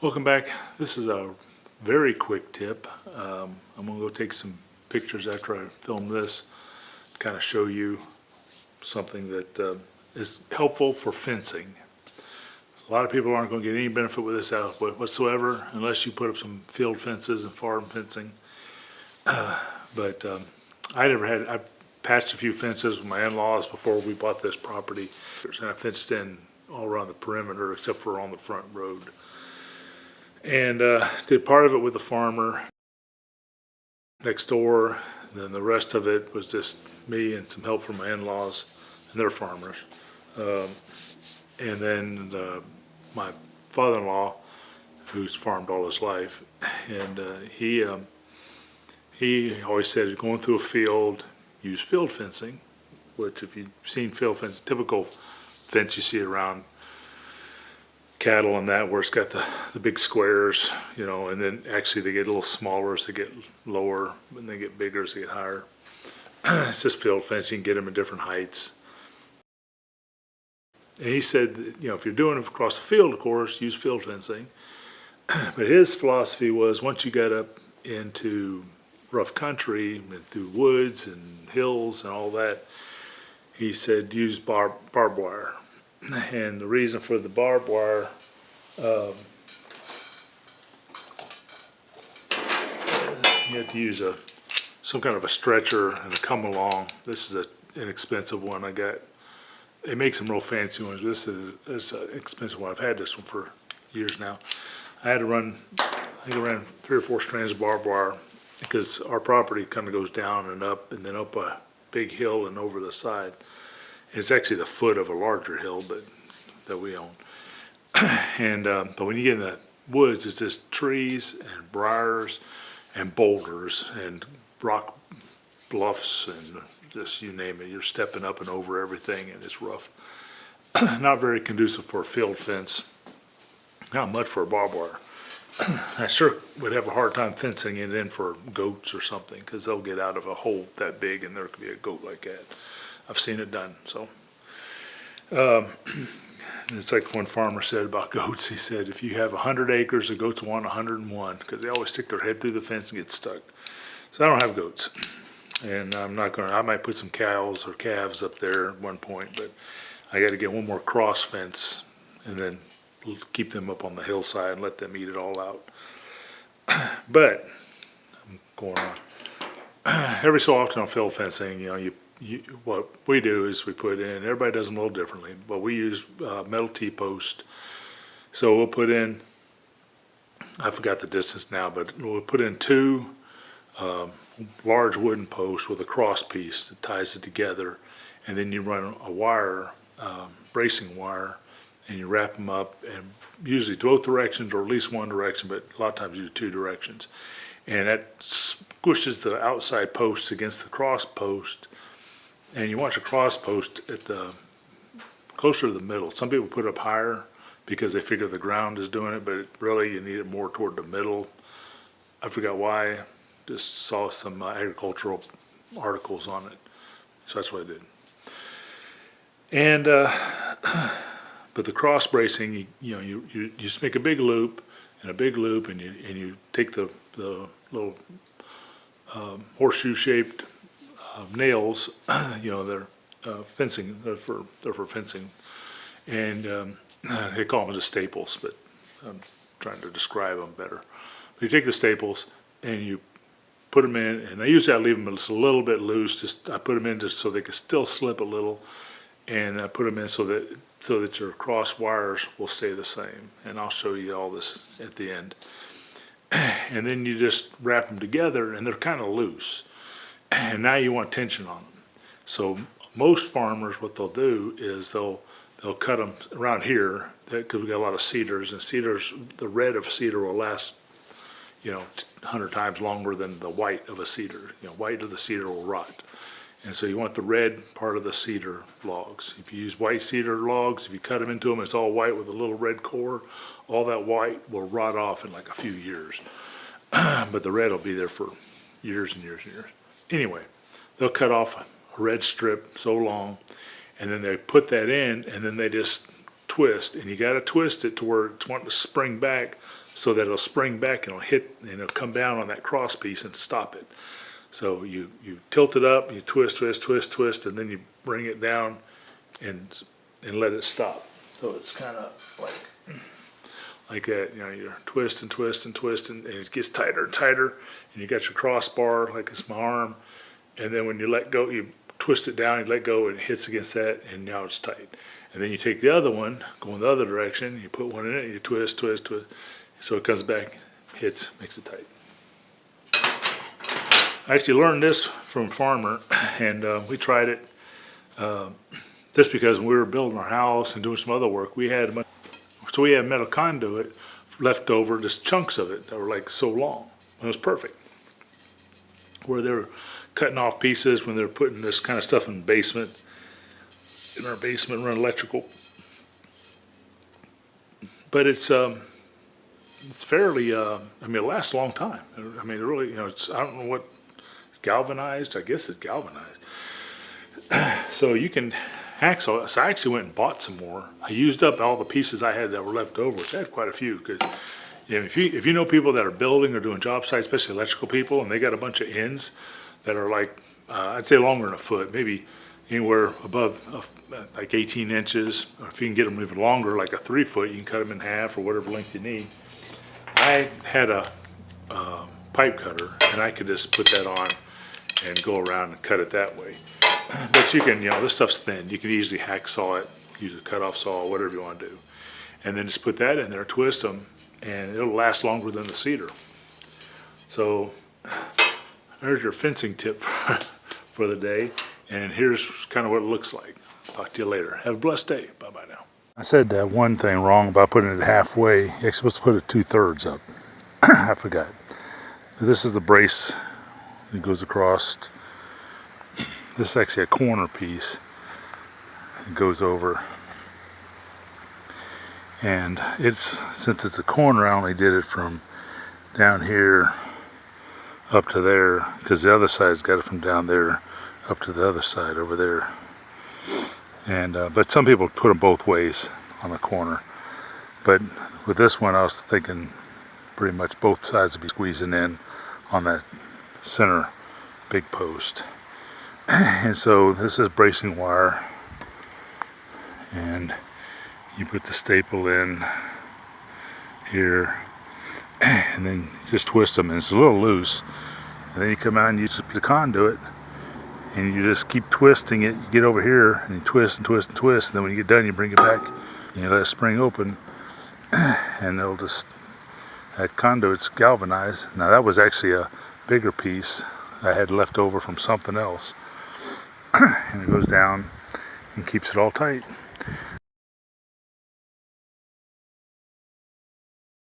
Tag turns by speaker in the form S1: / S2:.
S1: Welcome back. This is a very quick tip. I'm going to go take some pictures after I film this to kind of show you something that is helpful for fencing. A lot of people aren't going to get any benefit with this whatsoever unless you put up some field fences and farm fencing. I patched a few fences with my in-laws before we bought this property, and I fenced in all around the perimeter except for on the front road. And did part of it with the farmer next door, and then the rest of it was just me and some help from my in-laws, and they're farmers. And then my father-in-law, who's farmed all his life, and he always said, going through a field, use field fencing, which if you've seen field fencing, typical fence you see around cattle and that, where it's got the big squares, you know, and then actually they get a little smaller as they get lower, and they get bigger as they get higher. It's just field fencing, you can get them in different heights. And he said, you know, if you're doing it across the field, of course, use field fencing. But his philosophy was, once you got up into rough country and through woods and hills and all that, he said use barbed wire. And the reason for the barbed wire, you have to use some kind of a stretcher and a come along. This is an inexpensive one I got. They make some real fancy ones. This is an expensive one. I've had this one for years now. I had to run, I think I ran 3 or 4 strands of barbed wire because our property kind of goes down and then up a big hill and over the side. It's actually the foot of a larger hill, but that we own. And but when you get in the woods, it's just trees and briars and boulders and rock bluffs and just you name it. You're stepping up and over everything, and it's rough. Not very conducive for a field fence. Not much for a barbed wire. I sure would have a hard time fencing it in for goats or something, because they'll get out of a hole that big, and there could be a goat like that. I've seen it done. So it's like one farmer said about goats. He said, if you have 100 acres, the goats want 101, because they always stick their head through the fence and get stuck. So I don't have goats, and I'm not going to. I might put some cows or calves up there at one point, but I got to get one more cross fence and then keep them up on the hillside and let them eat it all out. But I'm going on. Every so often on field fencing, you know, what we do is we put in, everybody does them a little differently, but we use metal T-post. So we'll put in, I forgot the distance now, but we'll put in 2 large wooden posts with a cross piece that ties it together, and then you run a wire, bracing wire, and you wrap them up, and usually both directions or at least one direction, but a lot of times you do 2 directions. And that squishes the outside posts against the cross post. And you want your cross post at closer to the middle. Some people put it up higher because they figure the ground is doing it, but really you need it more toward the middle. I forgot why. Just saw some agricultural articles on it, so that's what I did. And but the cross bracing, you just make a big loop and a big loop, and you take the little horseshoe shaped nails, they're fencing. They're for fencing, and they call them the staples, but I'm trying to describe them better. But you take the staples and you put them in, and I usually leave them just a little bit loose. I put them in just so they can still slip a little, and I put them in so that your cross wires will stay the same. And I'll show you all this at the end. And then you just wrap them together, and they're kind of loose. And now you want tension on them. So most farmers, what they'll do is they'll cut them around here, because we got a lot of cedars, and cedars, the red of cedar will last 100 times longer than the white of a cedar. White of the cedar will rot. And so you want the red part of the cedar logs. If you use white cedar logs, if you cut them into them, it's all white with a little red core. All that white will rot off in like a few years. But the red will be there for years and years and years. Anyway, they'll cut off a red strip so long, and then they put that in, and then they just twist. And you got to twist it to where it's wanting to spring back so that it'll spring back and it'll hit and it'll come down on that cross piece and stop it. So you tilt it up, you twist, and then you bring it down and let it stop. So it's kind of like that, you know, you twist and twist and twist, and it gets tighter and tighter, and you got your crossbar like it's my arm, and then when you let go, you twist it down, you let go, and it hits against that, and now it's tight. And then you take the other one, go in the other direction, you put one in it, you twist, twist, twist, so it comes back, hits, makes it tight. I actually learned this from a farmer, and we tried it just because when we were building our house and doing some other work, we had metal conduit left over, just chunks of it that were like so long. It was perfect. Where they were cutting off pieces when they were putting this kind of stuff in the basement. In our basement, run electrical. But it's fairly, I mean, it lasts a long time. I mean, it really, you know, I don't know what, it's galvanized. I guess it's galvanized. So you can hacksaw. So I actually went and bought some more. I used up all the pieces I had that were left over. So I had quite a few, because you know, if you know people that are building or doing job sites, especially electrical people, and they got a bunch of ends that are like, I'd say longer than a foot, maybe anywhere above like 18 inches, or if you can get them even longer, like a 3 foot, you can cut them in half or whatever length you need. I had a pipe cutter, and I could just put that on and go around and cut it that way. But you can, you know, this stuff's thin. You can easily hacksaw it, use a cutoff saw, whatever you want to do. And then just put that in there, twist them, and it'll last longer than the cedar. So there's your fencing tip for the day. And here's kind of what it looks like. Talk to you later. Have a blessed day. Bye-bye now. I said that one thing wrong about putting it halfway. You're supposed to put it 2/3 up. I forgot. This is the brace that goes across. This is actually a corner piece. It goes over. And since it's a corner, I only did it from down here up to there, because the other side's got it from down there up to the other side over there. And but some people put them both ways on the corner. But with this one, I was thinking pretty much both sides would be squeezing in on that center big post. And so this is bracing wire, and you put the staple in here, and then just twist them, and it's a little loose. And then you come out and use the conduit, and you just keep twisting it. You get over here and you twist and twist and twist, and then when you get done, you bring it back and you let it spring open, and it'll just, that conduit's galvanized. Now that was actually a bigger piece I had left over from something else, and it goes down and keeps it all tight.